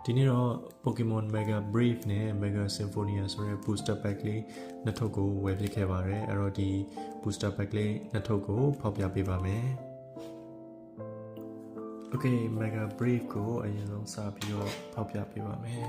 ဒီနေ့တော့ Pokemon Mega Brave နဲ့ Mega Symphonia ဆိုတဲ့ booster pack လေးနှစ်ထုပ်ကိုဝယ်ဖြစ်ခဲ့ပါတယ်အဲ့တော့ဒီ booster pack လေးနှစ်ထုပ်ကိုဖောက်ပြပေးပါမယ် Okay Mega Brave ကိုအရင်ဆုံးစပြီးတော့ဖောက်ပြပေးပါမယ်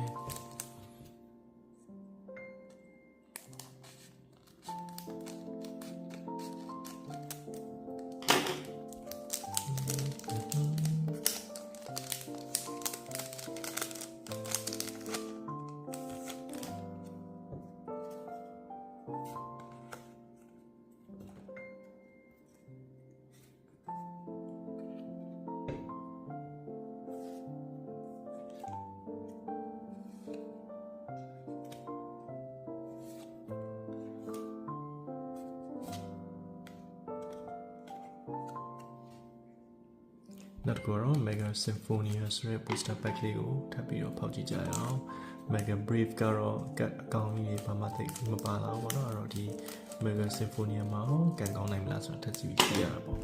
နောက်တစ်ခုတော့ Mega Symphonia ဆိုတဲ့ booster pack လေးကိုထပ်ပြီးတော့ဖောက်ကြည့်ကြရအောင် Mega Brave ကတော့ကတ်အကောင့်ကြီးဘာမှသိမပါလာဘူးပေါ့နော်အဲ့တော့ဒီ Mega Symphonia မှာကန်ကောင်းနိုင်မလားဆိုတာထပ်ကြည့်ပြီးကြည့်ရတာပေါ့